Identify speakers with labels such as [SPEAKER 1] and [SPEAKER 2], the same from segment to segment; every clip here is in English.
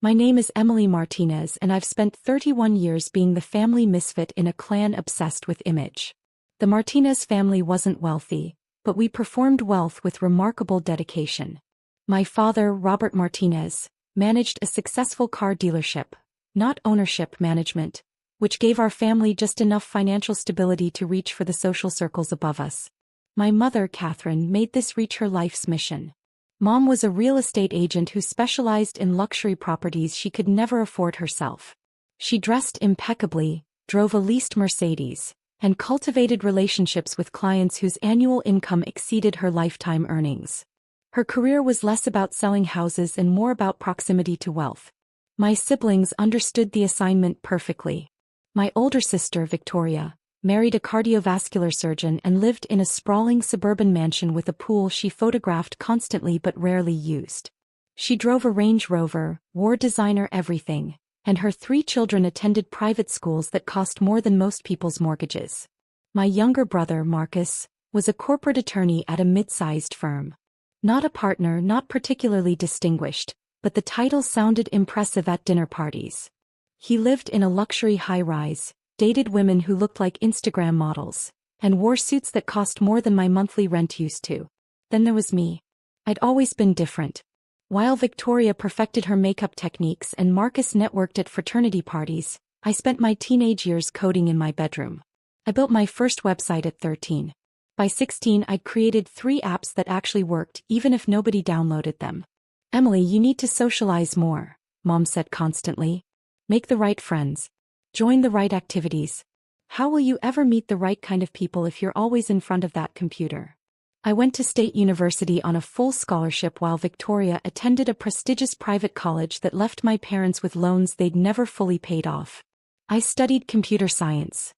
[SPEAKER 1] My name is Emily Martinez and I've spent 31 years being the family misfit in a clan obsessed with image. The Martinez family wasn't wealthy, but we performed wealth with remarkable dedication. My father, Robert Martinez, managed a successful car dealership, not ownership management, which gave our family just enough financial stability to reach for the social circles above us. My mother, Catherine, made this reach her life's mission. Mom was a real estate agent who specialized in luxury properties she could never afford herself. She dressed impeccably, drove a leased Mercedes, and cultivated relationships with clients whose annual income exceeded her lifetime earnings. Her career was less about selling houses and more about proximity to wealth. My siblings understood the assignment perfectly. My older sister, Victoria, married a cardiovascular surgeon and lived in a sprawling suburban mansion with a pool she photographed constantly but rarely used. She drove a Range Rover, wore designer everything, and her 3 children attended private schools that cost more than most people's mortgages. My younger brother, Marcus, was a corporate attorney at a mid-sized firm. Not a partner, not particularly distinguished, but the title sounded impressive at dinner parties. He lived in a luxury high-rise, dated women who looked like Instagram models, and wore suits that cost more than my monthly rent used to. Then there was me. I'd always been different. While Victoria perfected her makeup techniques and Marcus networked at fraternity parties, I spent my teenage years coding in my bedroom. I built my first website at 13. By 16, I'd created 3 apps that actually worked, even if nobody downloaded them. Emily, you need to socialize more, Mom said constantly. Make the right friends. Join the right activities. How will you ever meet the right kind of people if you're always in front of that computer? I went to State University on a full scholarship while Victoria attended a prestigious private college that left my parents with loans they'd never fully paid off. I studied computer science.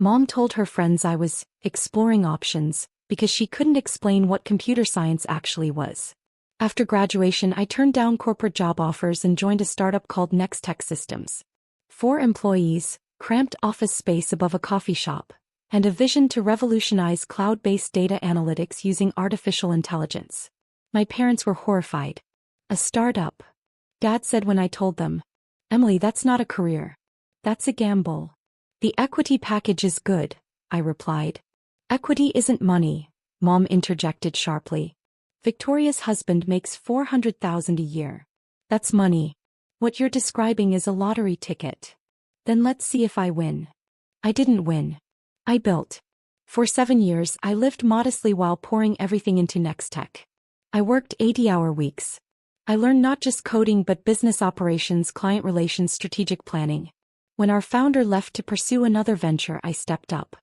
[SPEAKER 1] Mom told her friends I was exploring options because she couldn't explain what computer science actually was. After graduation, I turned down corporate job offers and joined a startup called NextTech Systems. 4 employees, cramped office space above a coffee shop, and a vision to revolutionize cloud-based data analytics using artificial intelligence. My parents were horrified. A startup? Dad said when I told them. Emily, that's not a career. That's a gamble. The equity package is good, I replied. Equity isn't money, Mom interjected sharply. Victoria's husband makes $400,000 a year. That's money. What you're describing is a lottery ticket. Then let's see if I win. I didn't win. I built. For 7 years, I lived modestly while pouring everything into NextTech. I worked 80-hour weeks. I learned not just coding but business operations, client relations, strategic planning. When our founder left to pursue another venture, I stepped up.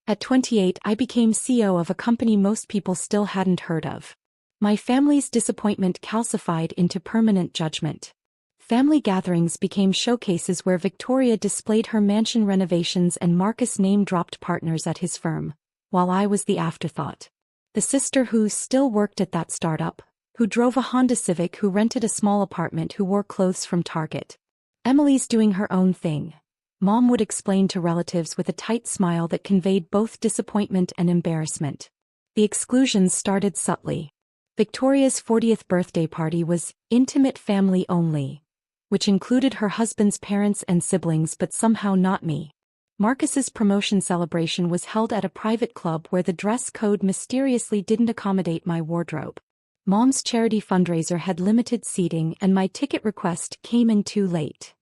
[SPEAKER 1] At 28, I became CEO of a company most people still hadn't heard of. My family's disappointment calcified into permanent judgment. Family gatherings became showcases where Victoria displayed her mansion renovations and Marcus name-dropped partners at his firm, while I was the afterthought. The sister who still worked at that startup, who drove a Honda Civic, who rented a small apartment, who wore clothes from Target. Emily's doing her own thing, Mom would explain to relatives with a tight smile that conveyed both disappointment and embarrassment. The exclusions started subtly. Victoria's 40th birthday party was intimate family only, which included her husband's parents and siblings but somehow not me. Marcus's promotion celebration was held at a private club where the dress code mysteriously didn't accommodate my wardrobe. Mom's charity fundraiser had limited seating and my ticket request came in too late.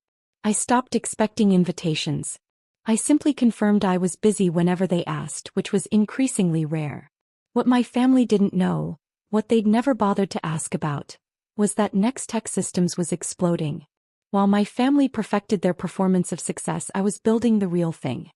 [SPEAKER 1] I stopped expecting invitations. I simply confirmed I was busy whenever they asked, which was increasingly rare. What my family didn't know, what they'd never bothered to ask about, was that NextTech Systems was exploding. While my family perfected their performance of success, I was building the real thing.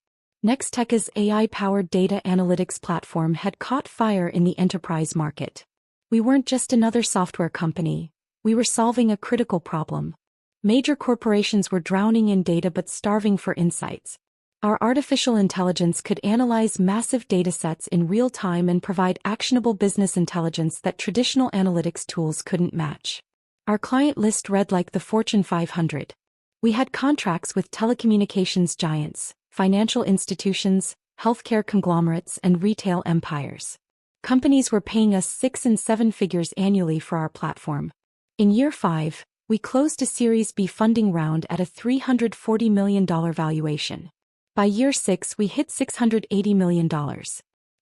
[SPEAKER 1] NextTech's AI-powered data analytics platform had caught fire in the enterprise market. We weren't just another software company, we were solving a critical problem. Major corporations were drowning in data but starving for insights. Our artificial intelligence could analyze massive datasets in real time and provide actionable business intelligence that traditional analytics tools couldn't match. Our client list read like the Fortune 500. We had contracts with telecommunications giants, financial institutions, healthcare conglomerates, and retail empires. Companies were paying us 6 and 7 figures annually for our platform. In year 5, We closed a Series B funding round at a $340 million valuation. By year 6 we hit $680 million.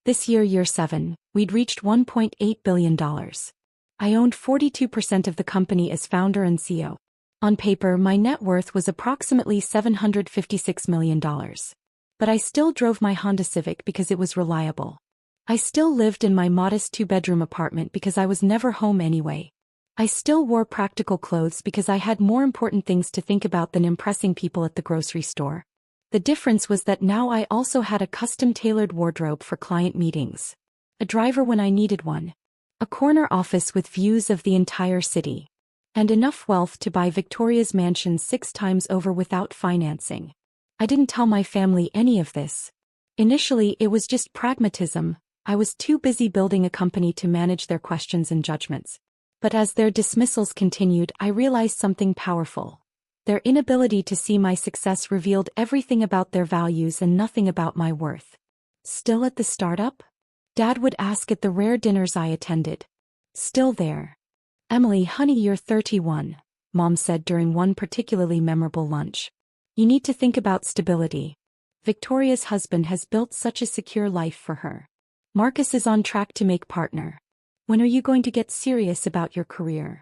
[SPEAKER 1] This year, year 7, we'd reached $1.8 billion. I owned 42% of the company as founder and CEO. On paper, my net worth was approximately $756 million. But I still drove my Honda Civic because it was reliable. I still lived in my modest 2-bedroom apartment because I was never home anyway. I still wore practical clothes because I had more important things to think about than impressing people at the grocery store. The difference was that now I also had a custom-tailored wardrobe for client meetings, a driver when I needed one, a corner office with views of the entire city, and enough wealth to buy Victoria's mansion 6 times over without financing. I didn't tell my family any of this. Initially, it was just pragmatism. I was too busy building a company to manage their questions and judgments. But as their dismissals continued, I realized something powerful. Their inability to see my success revealed everything about their values and nothing about my worth. Still at the startup? Dad would ask at the rare dinners I attended. Still there. Emily, honey, you're 31, Mom said during one particularly memorable lunch. You need to think about stability. Victoria's husband has built such a secure life for her. Marcus is on track to make partner. When are you going to get serious about your career?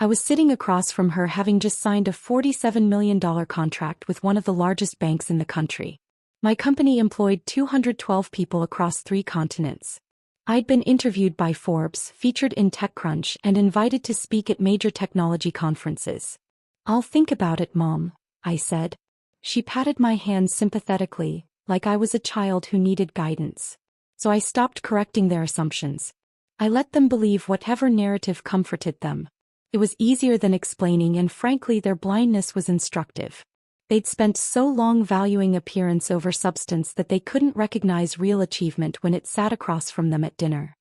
[SPEAKER 1] I was sitting across from her, having just signed a $47 million contract with one of the largest banks in the country. My company employed 212 people across 3 continents. I'd been interviewed by Forbes, featured in TechCrunch, and invited to speak at major technology conferences. I'll think about it, Mom, I said. She patted my hand sympathetically, like I was a child who needed guidance. So I stopped correcting their assumptions. I let them believe whatever narrative comforted them. It was easier than explaining, and frankly their blindness was instructive. They'd spent so long valuing appearance over substance that they couldn't recognize real achievement when it sat across from them at dinner.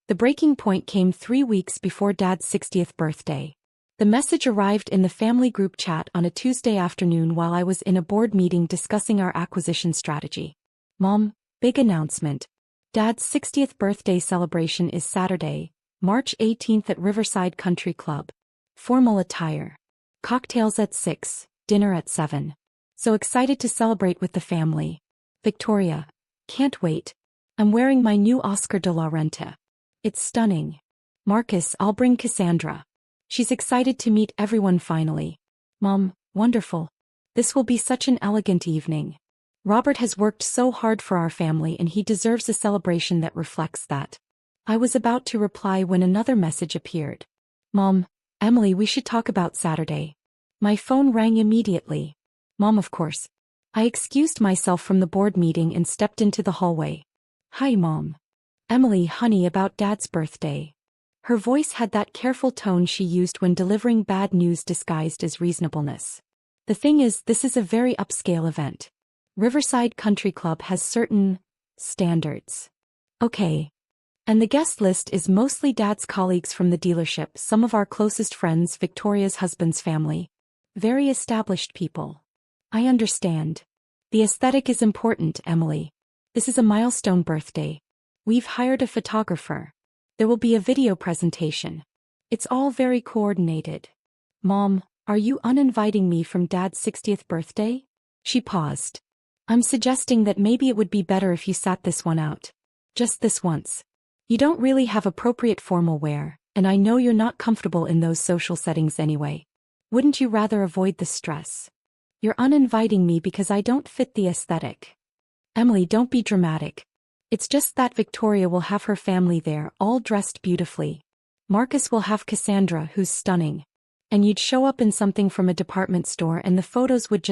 [SPEAKER 1] The breaking point came 3 weeks before Dad's 60th birthday. The message arrived in the family group chat on a Tuesday afternoon while I was in a board meeting discussing our acquisition strategy. Mom, big announcement. Dad's 60th birthday celebration is Saturday, March 18th at Riverside Country Club. Formal attire. Cocktails at 6, dinner at 7. So excited to celebrate with the family. Victoria. Can't wait. I'm wearing my new Oscar de la Renta. It's stunning. Marcus, I'll bring Cassandra. She's excited to meet everyone finally. Mom, wonderful. This will be such an elegant evening. Robert has worked so hard for our family and he deserves a celebration that reflects that. I was about to reply when another message appeared. Mom, Emily, we should talk about Saturday. My phone rang immediately. Mom, of course. I excused myself from the board meeting and stepped into the hallway. Hi, Mom. Emily, honey, about Dad's birthday. Her voice had that careful tone she used when delivering bad news disguised as reasonableness. The thing is, this is a very upscale event. Riverside Country Club has certain standards. Okay. And the guest list is mostly Dad's colleagues from the dealership, some of our closest friends, Victoria's husband's family. Very established people. I understand. The aesthetic is important, Emily. This is a milestone birthday. We've hired a photographer. There will be a video presentation. It's all very coordinated. Mom, are you uninviting me from Dad's 60th birthday? She paused. I'm suggesting that maybe it would be better if you sat this one out. Just this once. You don't really have appropriate formal wear, and I know you're not comfortable in those social settings anyway. Wouldn't you rather avoid the stress? You're uninviting me because I don't fit the aesthetic. Emily, don't be dramatic. It's just that Victoria will have her family there, all dressed beautifully. Marcus will have Cassandra, who's stunning. And you'd show up in something from a department store and the photos would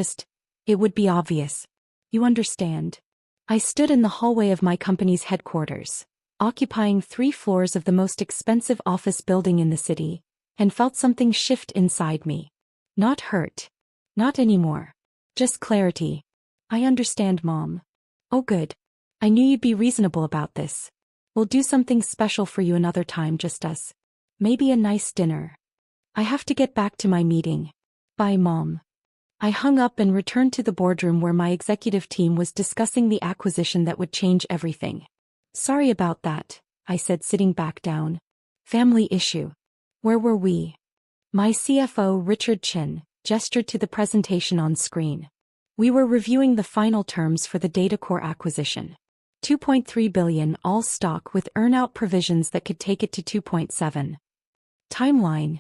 [SPEAKER 1] it would be obvious. You understand. I stood in the hallway of my company's headquarters, occupying 3 floors of the most expensive office building in the city, and felt something shift inside me. Not hurt. Not anymore. Just clarity. I understand, Mom. Oh good. I knew you'd be reasonable about this. We'll do something special for you another time, just us. Maybe a nice dinner. I have to get back to my meeting. Bye, Mom. I hung up and returned to the boardroom where my executive team was discussing the acquisition that would change everything. Sorry about that, I said, sitting back down. Family issue. Where were we? My CFO, Richard Chin, gestured to the presentation on screen. We were reviewing the final terms for the DataCore acquisition. $2.3 billion all stock with earnout provisions that could take it to $2.7. Timeline?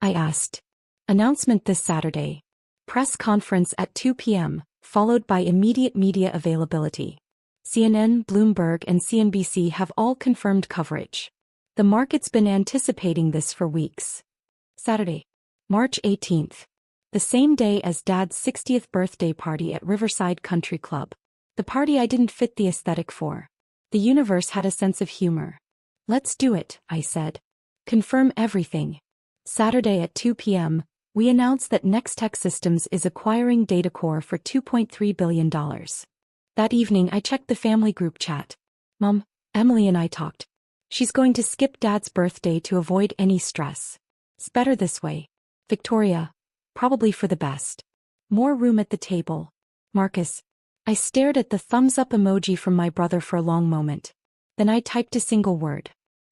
[SPEAKER 1] I asked. Announcement this Saturday. Press conference at 2 p.m., followed by immediate media availability. CNN, Bloomberg, and CNBC have all confirmed coverage. The market's been anticipating this for weeks. Saturday, March 18th. The same day as Dad's 60th birthday party at Riverside Country Club. The party I didn't fit the aesthetic for. The universe had a sense of humor. Let's do it, I said. Confirm everything. Saturday at 2 p.m., we announced that Nextech Systems is acquiring DataCore for $2.3 billion. That evening I checked the family group chat. Mom, Emily and I talked. She's going to skip Dad's birthday to avoid any stress. It's better this way. Victoria, probably for the best. More room at the table. Marcus. I stared at the thumbs-up emoji from my brother for a long moment. Then I typed a single word.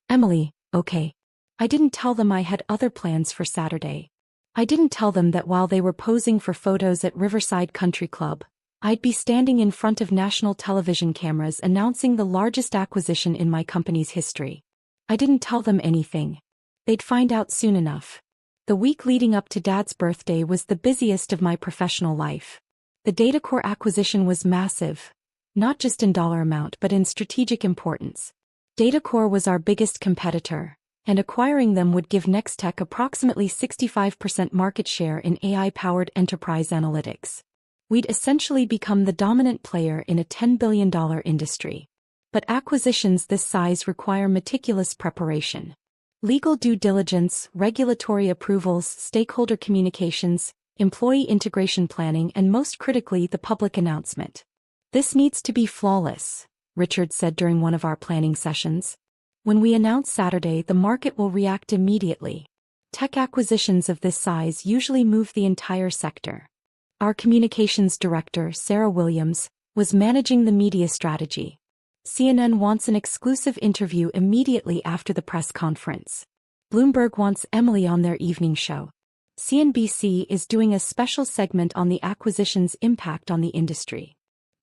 [SPEAKER 1] Emily, okay. I didn't tell them I had other plans for Saturday. I didn't tell them that while they were posing for photos at Riverside Country Club, I'd be standing in front of national television cameras announcing the largest acquisition in my company's history. I didn't tell them anything. They'd find out soon enough. The week leading up to Dad's birthday was the busiest of my professional life. The DataCore acquisition was massive, not just in dollar amount but in strategic importance. DataCore was our biggest competitor, and acquiring them would give Nextech approximately 65% market share in AI-powered enterprise analytics. We'd essentially become the dominant player in a $10 billion industry. But acquisitions this size require meticulous preparation. Legal due diligence, regulatory approvals, stakeholder communications, employee integration planning, and most critically, the public announcement. This needs to be flawless, Richard said during one of our planning sessions. When we announce Saturday, the market will react immediately. Tech acquisitions of this size usually move the entire sector. Our communications director, Sarah Williams, was managing the media strategy. CNN wants an exclusive interview immediately after the press conference. Bloomberg wants Emily on their evening show. CNBC is doing a special segment on the acquisition's impact on the industry.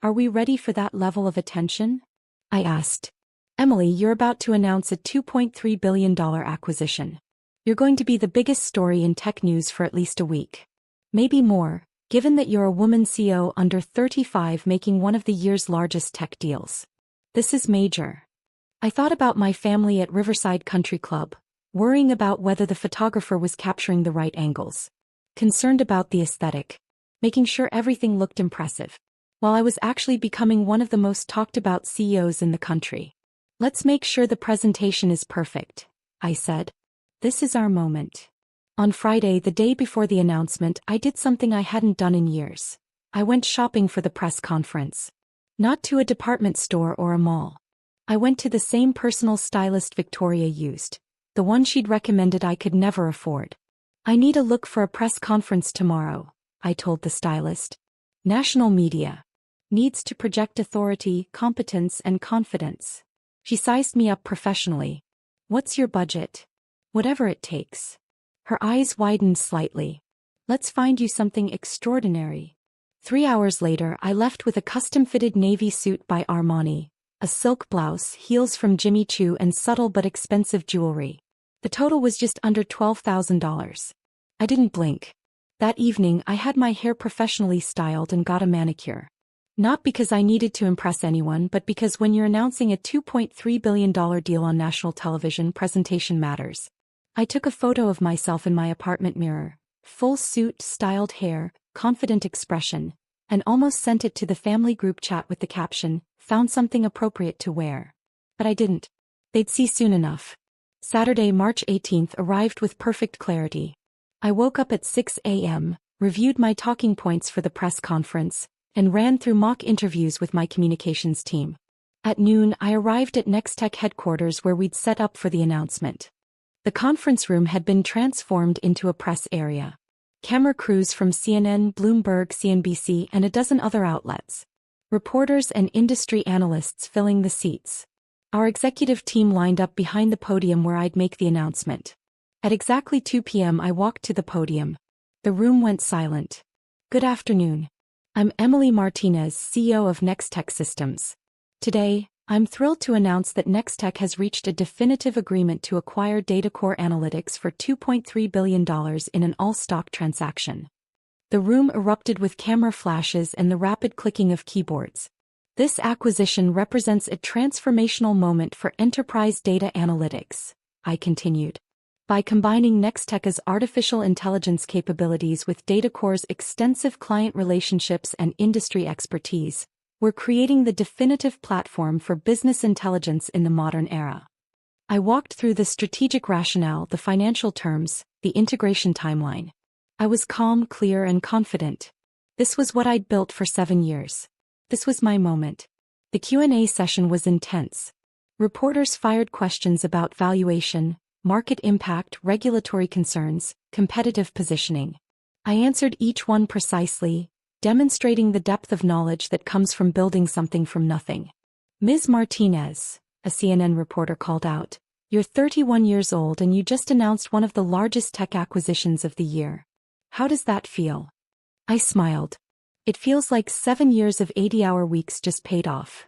[SPEAKER 1] Are we ready for that level of attention? I asked. Emily, you're about to announce a $2.3 billion acquisition. You're going to be the biggest story in tech news for at least a week. Maybe more, given that you're a woman CEO under 35 making one of the year's largest tech deals. This is major. I thought about my family at Riverside Country Club, worrying about whether the photographer was capturing the right angles. Concerned about the aesthetic. Making sure everything looked impressive. While I was actually becoming one of the most talked about CEOs in the country. Let's make sure the presentation is perfect, I said. This is our moment. On Friday, the day before the announcement, I did something I hadn't done in years. I went shopping for the press conference. Not to a department store or a mall. I went to the same personal stylist Victoria used. The one she'd recommended I could never afford. I need a look for a press conference tomorrow, I told the stylist. National media. Needs to project authority, competence, and confidence. She sized me up professionally. What's your budget? Whatever it takes. Her eyes widened slightly. Let's find you something extraordinary. 3 hours later, I left with a custom-fitted navy suit by Armani, a silk blouse, heels from Jimmy Choo, and subtle but expensive jewelry. The total was just under $12,000. I didn't blink. That evening, I had my hair professionally styled and got a manicure. Not because I needed to impress anyone, but because when you're announcing a $2.3 billion deal on national television, presentation matters. I took a photo of myself in my apartment mirror, full suit, styled hair, confident expression, and almost sent it to the family group chat with the caption, "Found something appropriate to wear." But I didn't. They'd see soon enough. Saturday, March 18th arrived with perfect clarity. I woke up at 6 a.m., reviewed my talking points for the press conference, and ran through mock interviews with my communications team. At noon, I arrived at Nextech headquarters where we'd set up for the announcement. The conference room had been transformed into a press area. Camera crews from CNN, Bloomberg, CNBC, and a dozen other outlets. Reporters and industry analysts filling the seats. Our executive team lined up behind the podium where I'd make the announcement. At exactly 2 p.m. I walked to the podium. The room went silent. Good afternoon. I'm Emily Martinez, CEO of Next-Tech Systems. Today, I'm thrilled to announce that Next-Tech has reached a definitive agreement to acquire DataCore Analytics for $2.3 billion in an all-stock transaction. The room erupted with camera flashes and the rapid clicking of keyboards. This acquisition represents a transformational moment for enterprise data analytics, I continued. By combining Next-Tech's artificial intelligence capabilities with DataCore's extensive client relationships and industry expertise, we're creating the definitive platform for business intelligence in the modern era. I walked through the strategic rationale, the financial terms, the integration timeline. I was calm, clear, and confident. This was what I'd built for 7 years. This was my moment. The Q&A session was intense. Reporters fired questions about valuation, market impact, regulatory concerns, competitive positioning. I answered each one precisely, demonstrating the depth of knowledge that comes from building something from nothing. Ms. Martinez, a CNN reporter called out, "You're 31 years old and you just announced one of the largest tech acquisitions of the year. How does that feel?" I smiled. It feels like 7 years of 80-hour weeks just paid off.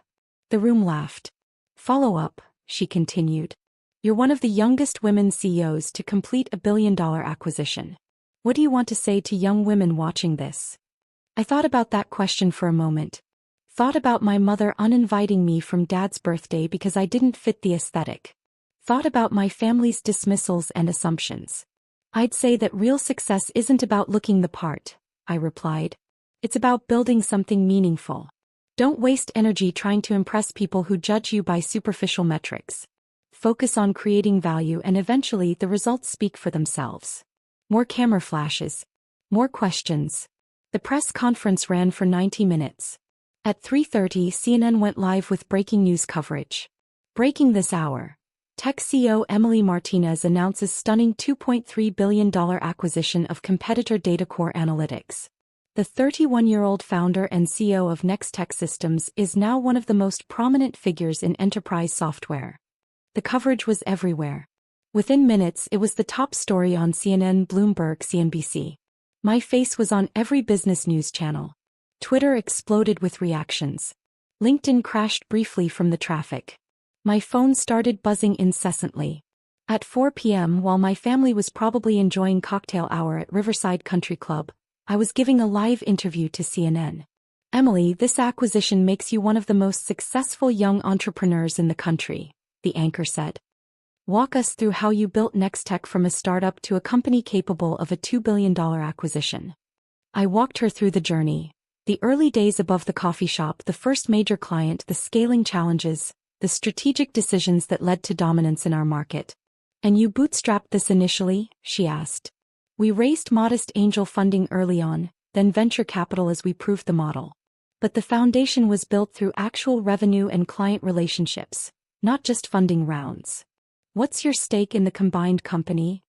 [SPEAKER 1] The room laughed. Follow up, she continued. You're one of the youngest women CEOs to complete a billion-dollar acquisition. What do you want to say to young women watching this? I thought about that question for a moment. Thought about my mother uninviting me from Dad's birthday because I didn't fit the aesthetic. Thought about my family's dismissals and assumptions. I'd say that real success isn't about looking the part, I replied. It's about building something meaningful. Don't waste energy trying to impress people who judge you by superficial metrics. Focus on creating value and eventually the results speak for themselves. More camera flashes. More questions. The press conference ran for 90 minutes. At 3:30, CNN went live with breaking news coverage. Breaking this hour. Tech CEO Emily Martinez announces stunning $2.3 billion acquisition of competitor DataCore Analytics. The 31-year-old founder and CEO of Next-Tech Systems is now one of the most prominent figures in enterprise software. The coverage was everywhere. Within minutes, it was the top story on CNN, Bloomberg, CNBC. My face was on every business news channel. Twitter exploded with reactions. LinkedIn crashed briefly from the traffic. My phone started buzzing incessantly. At 4 p.m., while my family was probably enjoying cocktail hour at Riverside Country Club, I was giving a live interview to CNN. Emily, this acquisition makes you one of the most successful young entrepreneurs in the country, the anchor said. Walk us through how you built Next-Tech from a startup to a company capable of a $2 billion acquisition. I walked her through the journey. The early days above the coffee shop, the first major client, the scaling challenges, the strategic decisions that led to dominance in our market. And you bootstrapped this initially? She asked. We raised modest angel funding early on, then venture capital as we proved the model. But the foundation was built through actual revenue and client relationships, not just funding rounds. What's your stake in the combined company?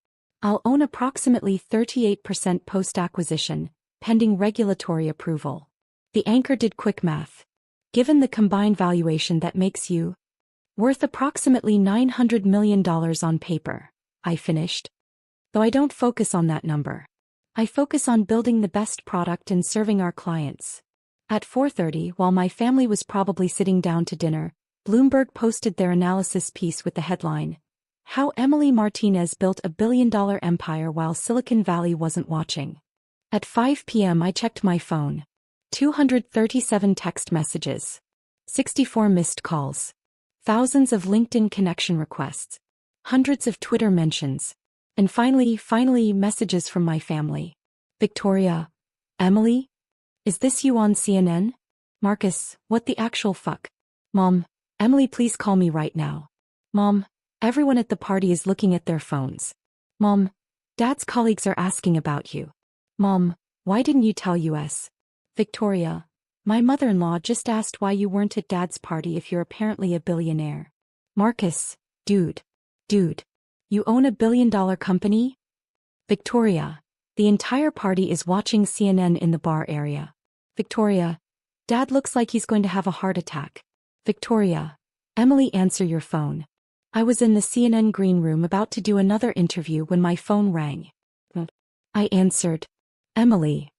[SPEAKER 1] I'll own approximately 38% post-acquisition, pending regulatory approval. The anchor did quick math. Given the combined valuation, that makes you worth approximately $900 million on paper, I finished. Though I don't focus on that number. I focus on building the best product and serving our clients. At 4:30, while my family was probably sitting down to dinner, Bloomberg posted their analysis piece with the headline, How Emily Martinez Built a Billion-Dollar Empire While Silicon Valley Wasn't Watching. At 5 p.m. I checked my phone. 237 text messages. 64 missed calls. Thousands of LinkedIn connection requests. Hundreds of Twitter mentions. And finally, messages from my family. Victoria. Emily? Is this you on CNN? Marcus, what the actual fuck? Mom, Emily, please call me right now. Mom, everyone at the party is looking at their phones. Mom, Dad's colleagues are asking about you. Mom, why didn't you tell us? Victoria, my mother-in-law just asked why you weren't at Dad's party if you're apparently a billionaire. Marcus, dude. You own a billion-dollar company? Victoria, the entire party is watching CNN in the bar area. Victoria, Dad looks like he's going to have a heart attack. Victoria, Emily, answer your phone. I was in the CNN green room about to do another interview when my phone rang. I answered. Emily.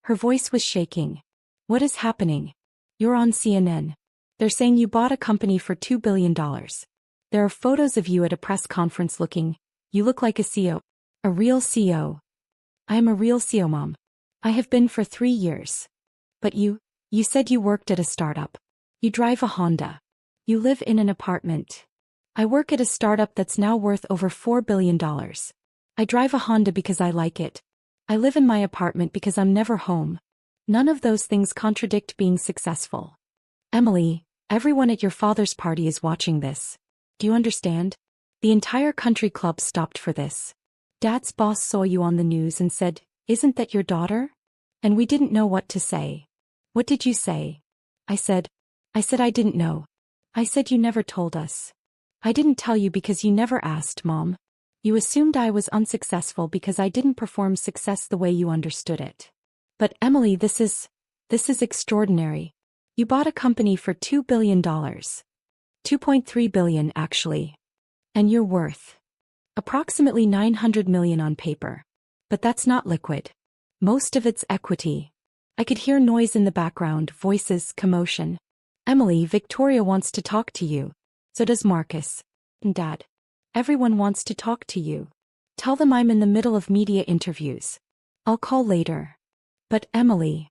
[SPEAKER 1] Her voice was shaking. What is happening? You're on CNN. They're saying you bought a company for $2 billion. There are photos of you at a press conference you look like a CEO. A real CEO. I am a real CEO, Mom. I have been for 3 years. But you said you worked at a startup. You drive a Honda. You live in an apartment. I work at a startup that's now worth over $4 billion. I drive a Honda because I like it. I live in my apartment because I'm never home. None of those things contradict being successful. Emily, everyone at your father's party is watching this. Do you understand? The entire country club stopped for this. Dad's boss saw you on the news and said, "Isn't that your daughter?" And we didn't know what to say. What did you say? I said I didn't know. I said you never told us. I didn't tell you because you never asked, Mom. You assumed I was unsuccessful because I didn't perform success the way you understood it. But Emily, this is extraordinary. You bought a company for $2 billion. $2.3 billion, actually. And you're worth approximately $900 million on paper. But that's not liquid. Most of it's equity. I could hear noise in the background, voices, commotion. Emily, Victoria wants to talk to you. So does Marcus. And Dad. Everyone wants to talk to you. Tell them I'm in the middle of media interviews. I'll call later. But Emily.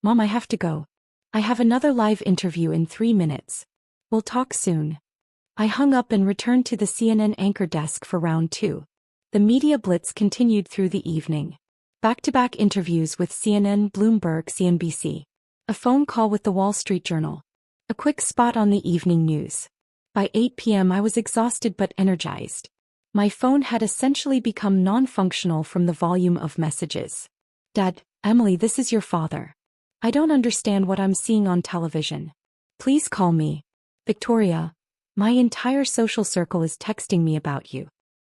[SPEAKER 1] Mom, I have to go. I have another live interview in 3 minutes. We'll talk soon. I hung up and returned to the CNN anchor desk for round 2. The media blitz continued through the evening. Back-to-back interviews with CNN, Bloomberg, CNBC. A phone call with the Wall Street Journal. A quick spot on the evening news. By 8 p.m. I was exhausted but energized. My phone had essentially become non-functional from the volume of messages. Dad, Emily, this is your father. I don't understand what I'm seeing on television. Please call me. Victoria. My entire social circle is texting me about you.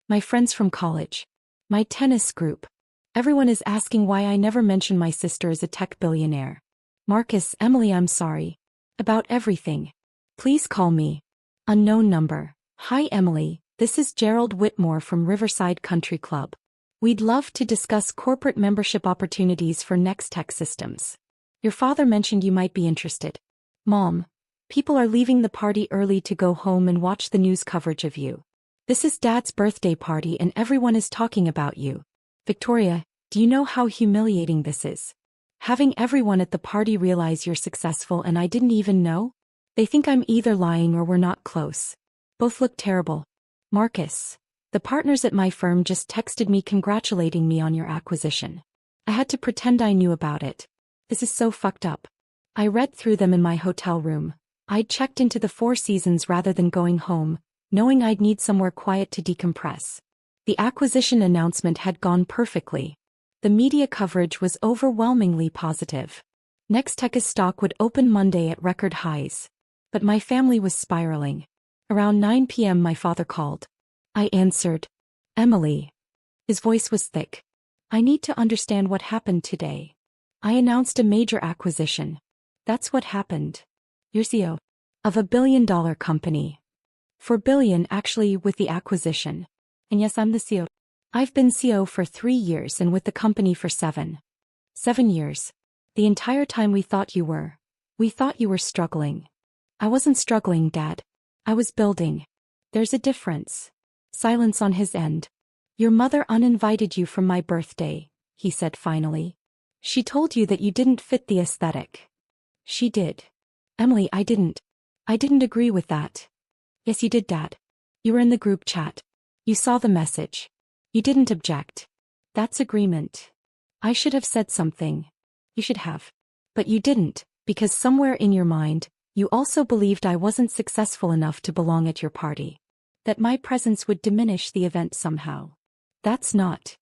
[SPEAKER 1] My friends from college. My tennis group. Everyone is asking why I never mention my sister as a tech billionaire. Marcus, Emily, I'm sorry. About everything. Please call me. Unknown number. Hi Emily, this is Gerald Whitmore from Riverside Country Club. We'd love to discuss corporate membership opportunities for Next Tech Systems. Your father mentioned you might be interested. Mom, people are leaving the party early to go home and watch the news coverage of you. This is Dad's birthday party and everyone is talking about you. Victoria, do you know how humiliating this is? Having everyone at the party realize you're successful and I didn't even know? They think I'm either lying or we're not close. Both look terrible. Marcus, the partners at my firm just texted me congratulating me on your acquisition. I had to pretend I knew about it. This is so fucked up. I read through them in my hotel room. I'd checked into the Four Seasons rather than going home, knowing I'd need somewhere quiet to decompress. The acquisition announcement had gone perfectly. The media coverage was overwhelmingly positive. Nextech's stock would open Monday at record highs. But my family was spiraling. Around 9 p.m. my father called. I answered. Emily. His voice was thick. I need to understand what happened today. I announced a major acquisition. That's what happened. You're CEO of a billion-dollar company. For billion actually with the acquisition. And yes, I'm the CEO. I've been CEO for 3 years and with the company for 7. 7 years. The entire time we thought you were struggling. I wasn't struggling, Dad. I was building. There's a difference. Silence on his end. Your mother uninvited you from my birthday, he said finally. She told you that you didn't fit the aesthetic. She did. Emily, I didn't agree with that. Yes, you did, Dad. You were in the group chat. You saw the message. You didn't object. That's agreement. I should have said something. You should have. But you didn't, because somewhere in your mind, you also believed I wasn't successful enough to belong at your party. That my presence would diminish the event somehow. That's not.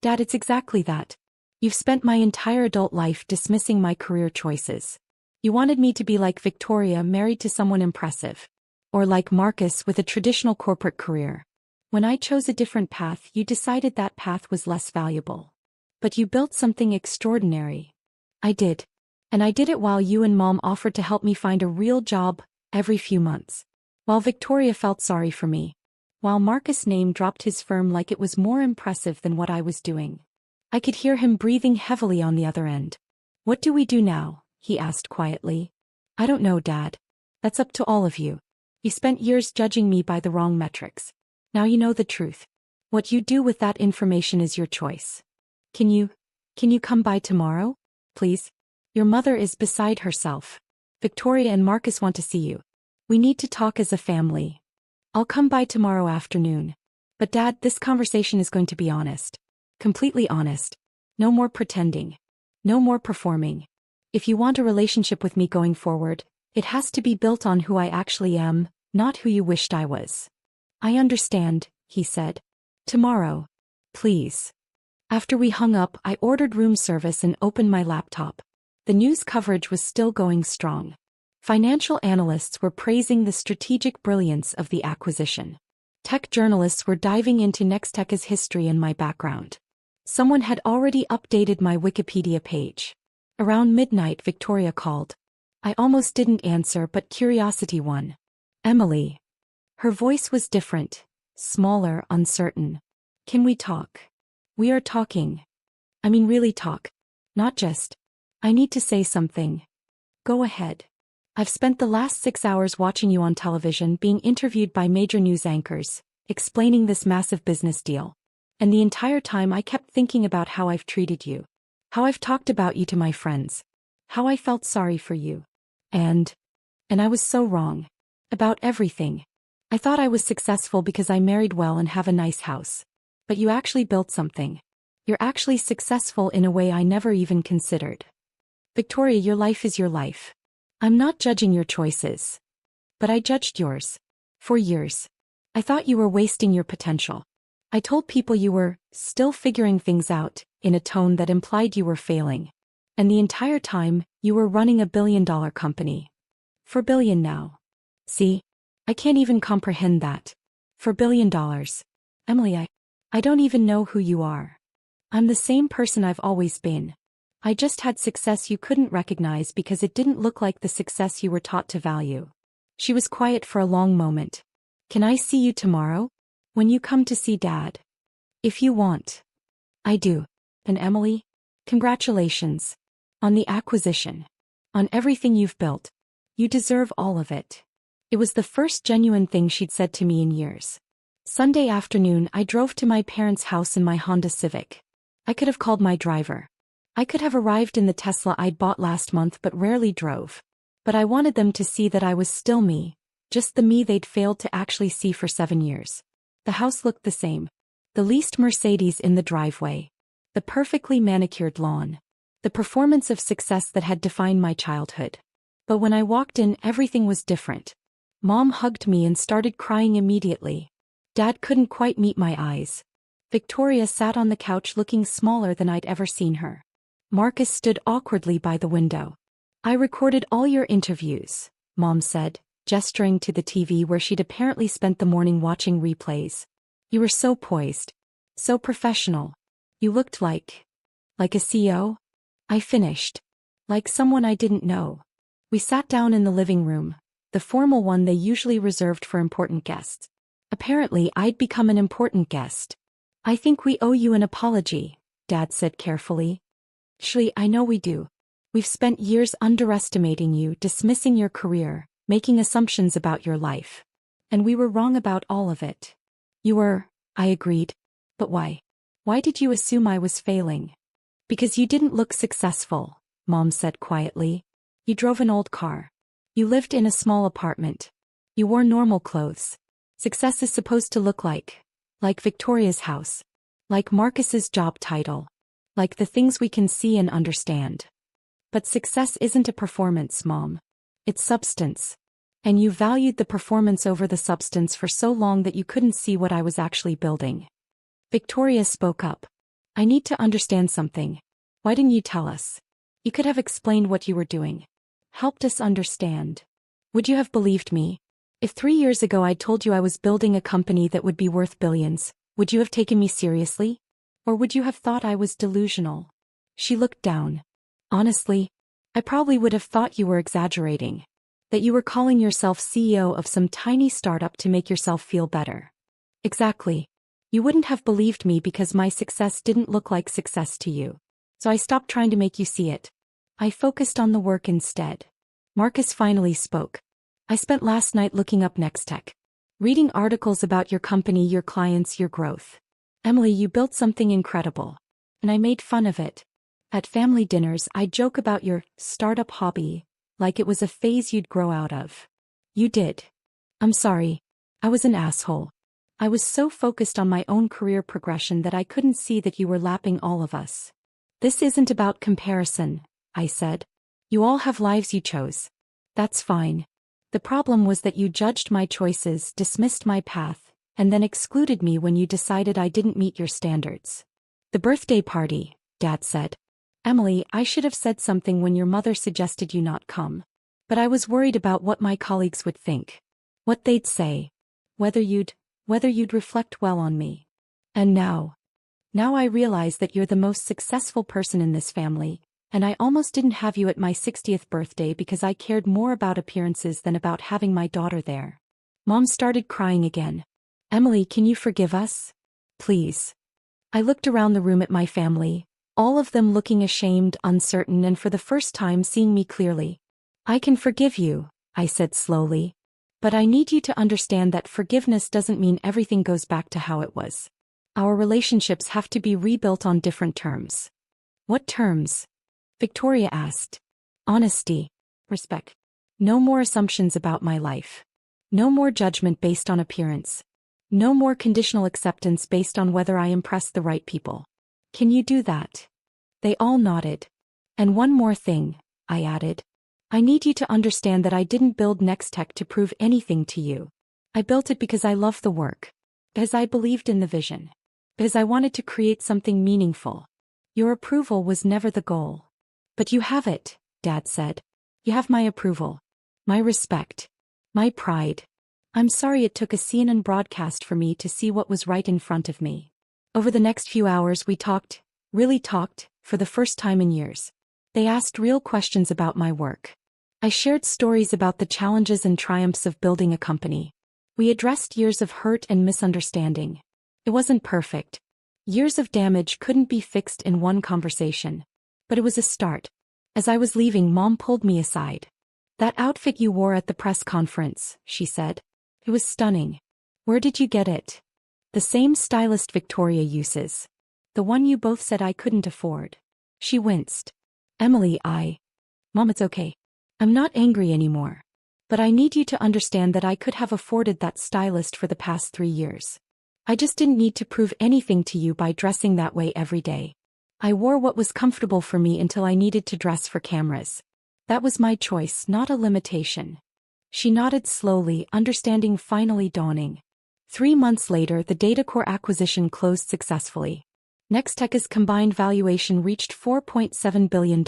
[SPEAKER 1] Dad, it's exactly that. You've spent my entire adult life dismissing my career choices. You wanted me to be like Victoria, married to someone impressive. Or like Marcus with a traditional corporate career. When I chose a different path, you decided that path was less valuable. But you built something extraordinary. I did. And I did it while you and Mom offered to help me find a real job every few months. While Victoria felt sorry for me. while Marcus name-dropped his firm like it was more impressive than what I was doing. I could hear him breathing heavily on the other end. "What do we do now?" he asked quietly. "I don't know, Dad. That's up to all of you. You spent years judging me by the wrong metrics. Now you know the truth. What you do with that information is your choice. Can you come by tomorrow? Please? Your mother is beside herself. Victoria and Marcus want to see you. We need to talk as a family. I'll come by tomorrow afternoon. But Dad, this conversation is going to be honest. Completely honest. No more pretending. No more performing. If you want a relationship with me going forward, it has to be built on who I actually am, not who you wished I was." "I understand," he said. "Tomorrow. Please." After we hung up, I ordered room service and opened my laptop. The news coverage was still going strong. Financial analysts were praising the strategic brilliance of the acquisition. Tech journalists were diving into Nextech's history and my background. Someone had already updated my Wikipedia page. Around midnight, Victoria called. I almost didn't answer, but curiosity won. "Emily." Her voice was different, smaller, uncertain. "Can we talk?" "We are talking. I mean really talk. Not just, I need to say something." "Go ahead." "I've spent the last 6 hours watching you on television being interviewed by major news anchors, explaining this massive business deal. And the entire time I kept thinking about how I've treated you. How I've talked about you to my friends. How I felt sorry for you. And I was so wrong. About everything. I thought I was successful because I married well and have a nice house. But you actually built something. You're actually successful in a way I never even considered. Victoria, your life is your life. I'm not judging your choices. But I judged yours. For years. I thought you were wasting your potential. I told people you were still figuring things out, in a tone that implied you were failing. And the entire time, you were running a billion-dollar company. $4 billion now. See? I can't even comprehend that. $4 billion. Emily, I don't even know who you are. I'm the same person I've always been. I just had success you couldn't recognize because it didn't look like the success you were taught to value." She was quiet for a long moment. "Can I see you tomorrow? When you come to see Dad?" "If you want." "I do. And Emily, congratulations. On the acquisition. On everything you've built. You deserve all of it." It was the first genuine thing she'd said to me in years. Sunday afternoon, I drove to my parents' house in my Honda Civic. I could have called my driver. I could have arrived in the Tesla I'd bought last month but rarely drove. But I wanted them to see that I was still me, just the me they'd failed to actually see for 7 years. The house looked the same. The leased Mercedes in the driveway. The perfectly manicured lawn. The performance of success that had defined my childhood. But when I walked in, everything was different. Mom hugged me and started crying immediately. Dad couldn't quite meet my eyes. Victoria sat on the couch looking smaller than I'd ever seen her. Marcus stood awkwardly by the window. "I recorded all your interviews," Mom said, gesturing to the TV where she'd apparently spent the morning watching replays. "You were so poised. So professional. You looked like a CEO?" I finished. Like someone I didn't know. We sat down in the living room, the formal one they usually reserved for important guests. Apparently, I'd become an important guest. "I think we owe you an apology," Dad said carefully. "Actually, I know we do. We've spent years underestimating you, dismissing your career, making assumptions about your life. And we were wrong about all of it." "You were," I agreed. "But why? Why did you assume I was failing?" "Because you didn't look successful," Mom said quietly. "You drove an old car. You lived in a small apartment. You wore normal clothes. Success is supposed to look like Victoria's house. Like Marcus's job title. Like the things we can see and understand. But success isn't a performance, Mom. It's substance. And you valued the performance over the substance for so long that you couldn't see what I was actually building." Victoria spoke up. "I need to understand something. Why didn't you tell us? You could have explained what you were doing. Helped us understand. Would you have believed me? If 3 years ago I'd told you I was building a company that would be worth billions, would you have taken me seriously? Or would you have thought I was delusional?" She looked down. "Honestly, I probably would have thought you were exaggerating. That you were calling yourself CEO of some tiny startup to make yourself feel better. Exactly. You wouldn't have believed me because my success didn't look like success to you. So I stopped trying to make you see it. I focused on the work instead. Marcus finally spoke. I spent last night looking up Nextech. Reading articles about your company, your clients, your growth. Emily, you built something incredible. And I made fun of it. At family dinners, I joke about your startup hobby, like it was a phase you'd grow out of. You did. I'm sorry. I was an asshole. I was so focused on my own career progression that I couldn't see that you were lapping all of us. This isn't about comparison, I said. You all have lives you chose. That's fine. The problem was that you judged my choices, dismissed my path, and then excluded me when you decided I didn't meet your standards. The birthday party, Dad said. Emily, I should have said something when your mother suggested you not come. But I was worried about what my colleagues would think. What they'd say. Whether you'd reflect well on me. And now I realize that you're the most successful person in this family, and I almost didn't have you at my 60th birthday because I cared more about appearances than about having my daughter there. Mom started crying again. Emily, can you forgive us? Please. I looked around the room at my family, all of them looking ashamed, uncertain, and for the first time seeing me clearly. I can forgive you, I said slowly. But I need you to understand that forgiveness doesn't mean everything goes back to how it was. Our relationships have to be rebuilt on different terms. What terms? Victoria asked. Honesty. Respect. No more assumptions about my life. No more judgment based on appearance. No more conditional acceptance based on whether I impress the right people. Can you do that? They all nodded. And one more thing, I added. I need you to understand that I didn't build Nextech to prove anything to you. I built it because I loved the work. Because I believed in the vision. Because I wanted to create something meaningful. Your approval was never the goal. But you have it, Dad said. You have my approval. My respect. My pride. I'm sorry it took a CNN broadcast for me to see what was right in front of me. Over the next few hours we talked, really talked, for the first time in years. They asked real questions about my work. I shared stories about the challenges and triumphs of building a company. We addressed years of hurt and misunderstanding. It wasn't perfect. Years of damage couldn't be fixed in one conversation. But it was a start. As I was leaving, Mom pulled me aside. That outfit you wore at the press conference, she said. It was stunning. Where did you get it? The same stylist Victoria uses. The one you both said I couldn't afford. She winced. Emily, Mom, it's okay. I'm not angry anymore. But I need you to understand that I could have afforded that stylist for the past 3 years. I just didn't need to prove anything to you by dressing that way every day. I wore what was comfortable for me until I needed to dress for cameras. That was my choice, not a limitation. She nodded slowly, understanding finally dawning. 3 months later, the DataCore acquisition closed successfully. Nextech's combined valuation reached $4.7 billion.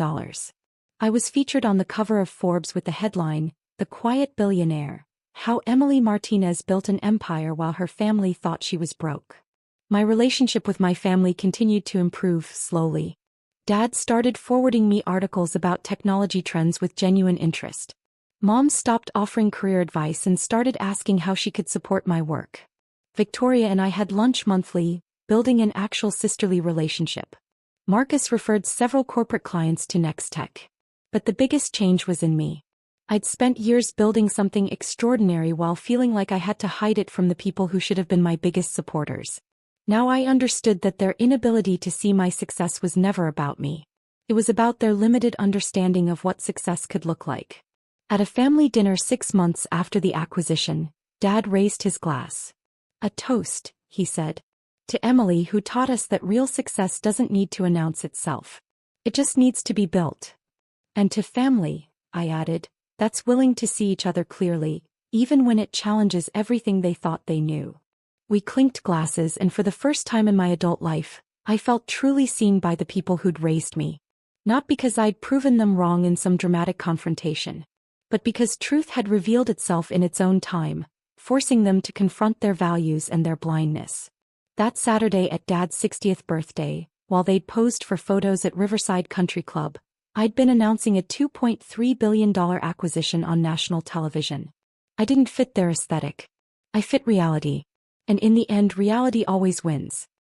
[SPEAKER 1] I was featured on the cover of Forbes with the headline, "The Quiet Billionaire: How Emily Martinez Built an Empire While Her Family Thought She Was Broke." My relationship with my family continued to improve slowly. Dad started forwarding me articles about technology trends with genuine interest. Mom stopped offering career advice and started asking how she could support my work. Victoria and I had lunch monthly, building an actual sisterly relationship. Marcus referred several corporate clients to Nextech. But the biggest change was in me. I'd spent years building something extraordinary while feeling like I had to hide it from the people who should have been my biggest supporters. Now I understood that their inability to see my success was never about me. It was about their limited understanding of what success could look like. At a family dinner 6 months after the acquisition, Dad raised his glass. A toast, he said. To Emily, who taught us that real success doesn't need to announce itself. It just needs to be built. And to family, I added, that's willing to see each other clearly, even when it challenges everything they thought they knew. We clinked glasses, and for the first time in my adult life, I felt truly seen by the people who'd raised me. Not because I'd proven them wrong in some dramatic confrontation, but because truth had revealed itself in its own time, forcing them to confront their values and their blindness. That Saturday at Dad's 60th birthday, while they'd posed for photos at Riverside Country Club, I'd been announcing a $2.3 billion acquisition on national television. I didn't fit their aesthetic. I fit reality. And in the end, reality always wins.